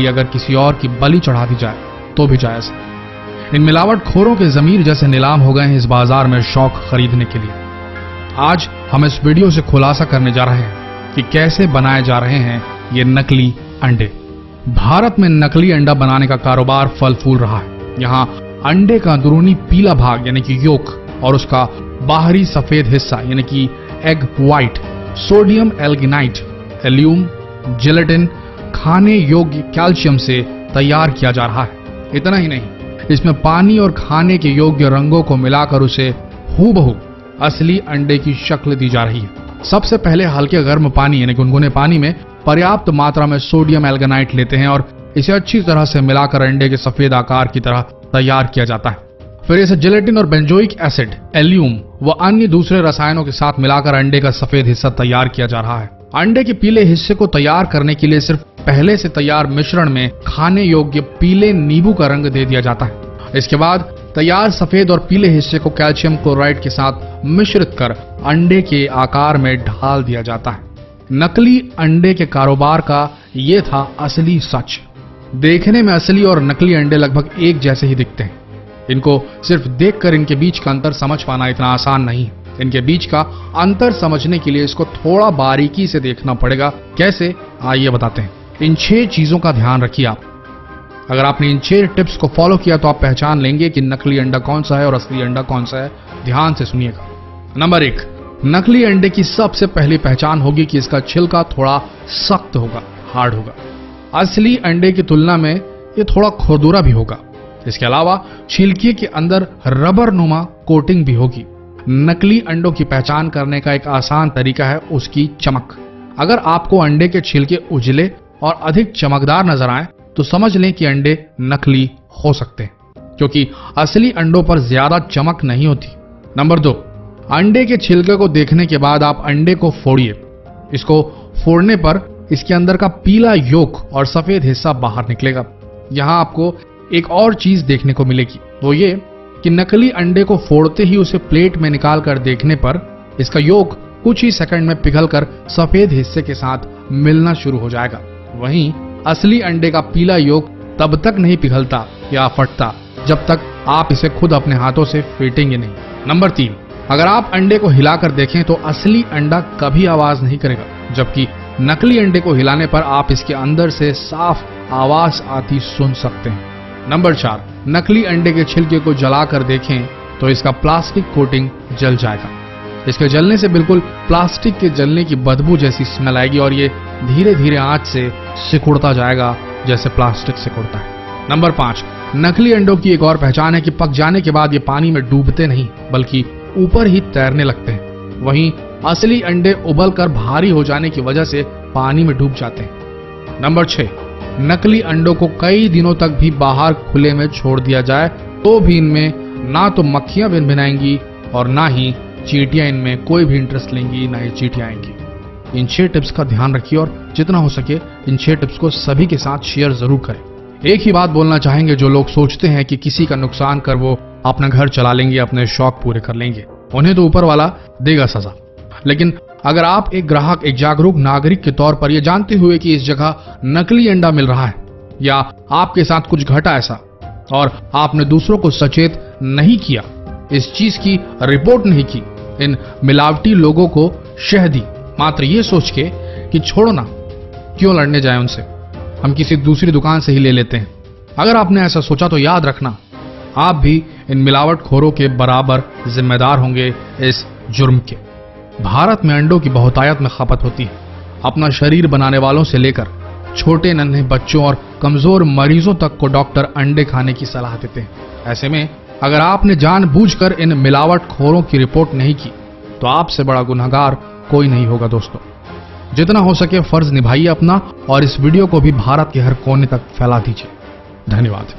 लिए अगर किसी और की बलि चढ़ा दी जाए तो भी जायज है। इन मिलावटखोरों के जमीर जैसे नीलाम हो गए हैं इस बाजार में शौक खरीदने के लिए। आज हम इस वीडियो से खुलासा करने जा रहे हैं कि कैसे बनाए जा रहे हैं ये नकली अंडे। भारत में नकली अंडा बनाने का कारोबार फल फूल रहा है। यहाँ अंडे का अंदरूनी पीला भाग यानी कि योक और उसका बाहरी सफेद हिस्सा यानी कि एग व्हाइट सोडियम एल्गिनाइट, एल्यूम, जेलेटिन, खाने योग्य कैल्शियम से तैयार किया जा रहा है। इतना ही नहीं, इसमें पानी और खाने के योग्य रंगों को मिलाकर उसे हूबहू असली अंडे की शक्ल दी जा रही है। सबसे पहले हल्के गर्म पानी यानी गुनगुने पानी में पर्याप्त मात्रा में सोडियम एल्गिनाइट लेते हैं और इसे अच्छी तरह से मिलाकर अंडे के सफेद आकार की तरह तैयार किया जाता है। फिर इसे जेलेटिन और बेंजोइक एसिड, एल्यूम व अन्य दूसरे रसायनों के साथ मिलाकर अंडे का सफेद हिस्सा तैयार किया जा रहा है। अंडे के पीले हिस्से को तैयार करने के लिए सिर्फ पहले से तैयार मिश्रण में खाने योग्य पीले नींबू का रंग दे दिया जाता है। इसके बाद तैयार सफेद और पीले हिस्से को कैल्शियम क्लोराइड के साथ मिश्रित कर अंडे के आकार में ढाल दिया जाता है। नकली अंडे के कारोबार का ये था असली सच। देखने में असली और नकली अंडे लगभग एक जैसे ही दिखते हैं। इनको सिर्फ देखकर इनके बीच का अंतर समझ पाना इतना आसान नहीं है। इनके बीच का अंतर समझने के लिए इसको थोड़ा बारीकी से देखना पड़ेगा। कैसे, आइए बताते हैं। इन 6 चीजों का ध्यान रखिए आप। अगर आपने इन 6 टिप्स को फॉलो किया तो आप पहचान लेंगे कि नकली अंडा कौन सा है और असली अंडा कौन सा है। ध्यान से सुनिएगा। नंबर 1, नकली अंडे की सबसे पहली पहचान होगी कि इसका छिलका थोड़ा सख्त होगा, हार्ड होगा। असली अंडे की तुलना में ये थोड़ा खुरदुरा भी होगा। इसके अलावा छिलके के अंदर रबर नुमा कोटिंग भी होगी। नकली अंडों की पहचान करने का एक आसान तरीका है उसकी चमक। अगर आपको अंडे के छिलके उजले और अधिक चमकदार नजर आए तो समझ लें कि अंडे नकली हो सकते हैं, क्योंकि असली अंडों पर ज्यादा चमक नहीं होती। नंबर 2, अंडे के छिलके को देखने के बाद आप अंडे को फोड़िए। इसको फोड़ने पर इसके अंदर का पीला योक और सफेद हिस्सा बाहर निकलेगा। यहां आपको एक और चीज देखने को मिलेगी, वो ये कि नकली अंडे को फोड़ते ही उसे प्लेट में निकाल कर देखने पर इसका योक कुछ ही सेकंड में पिघलकर सफेद हिस्से के साथ मिलना शुरू हो जाएगा। वहीं असली अंडे का पीला योक तब तक नहीं पिघलता या फटता जब तक आप इसे खुद अपने हाथों से फेंटेंगे नहीं। नंबर 3, अगर आप अंडे को हिलाकर देखें तो असली अंडा कभी आवाज नहीं करेगा, जबकि नकली अंडे को हिलाने पर आप इसके अंदर से साफ आवाज आती सुन सकते हैं। नंबर 4, नकली अंडे के छिलके को जलाकर देखें तो इसका प्लास्टिक कोटिंग जल जाएगा। इसके जलने से बिल्कुल प्लास्टिक के जलने की बदबू जैसी स्मेल आएगी और ये धीरे धीरे आंच से सिकुड़ता जाएगा जैसे प्लास्टिक सिकुड़ता है। नंबर 5, नकली अंडों की एक और पहचान है कि पक जाने के बाद ये पानी में डूबते नहीं बल्कि ऊपर ही तैरने लगते हैं। वहीं असली अंडे उबल कर भारी हो जाने की वजह से पानी में डूब जाते हैं। नंबर 6, नकली अंडों को कई दिनों तक भी बाहर खुले में छोड़ दिया जाए तो भी इनमें ना तो मक्खियां भिनभिनाएंगी और ना ही चींटियां इनमें कोई भी इंटरेस्ट लेंगी, ना ही चींटियां आएंगी। इन 6 टिप्स का ध्यान रखिए और जितना हो सके इन 6 टिप्स को सभी के साथ शेयर जरूर करें। एक ही बात बोलना चाहेंगे, जो लोग सोचते हैं कि किसी का नुकसान कर वो अपना घर चला लेंगे, अपने शौक पूरे कर लेंगे, उन्हें तो ऊपर वाला देगा सजा। लेकिन अगर आप एक ग्राहक, एक जागरूक नागरिक के तौर पर यह जानते हुए कि इस जगह नकली अंडा मिल रहा है या आपके साथ कुछ घटा ऐसा और आपने दूसरों को सचेत नहीं किया, इस चीज की रिपोर्ट नहीं की, इन मिलावटी लोगों को शह दी, मात्र ये सोच के कि छोड़ो ना, क्यों लड़ने जाए उनसे, हम किसी दूसरी दुकान से ही ले लेते हैं। अगर आपने ऐसा सोचा तो याद रखना, आप भी इन मिलावटखोरों के बराबर जिम्मेदार होंगे इस जुर्म के। भारत में अंडों की बहुतायत में खपत होती है। अपना शरीर बनाने वालों से लेकर छोटे नन्हे बच्चों और कमजोर मरीजों तक को डॉक्टर अंडे खाने की सलाह देते हैं। ऐसे में अगर आपने जानबूझकर इन मिलावटखोरों की रिपोर्ट नहीं की तो आपसे बड़ा गुनहगार कोई नहीं होगा। दोस्तों, जितना हो सके फर्ज निभाइए अपना और इस वीडियो को भी भारत के हर कोने तक फैला दीजिए। धन्यवाद।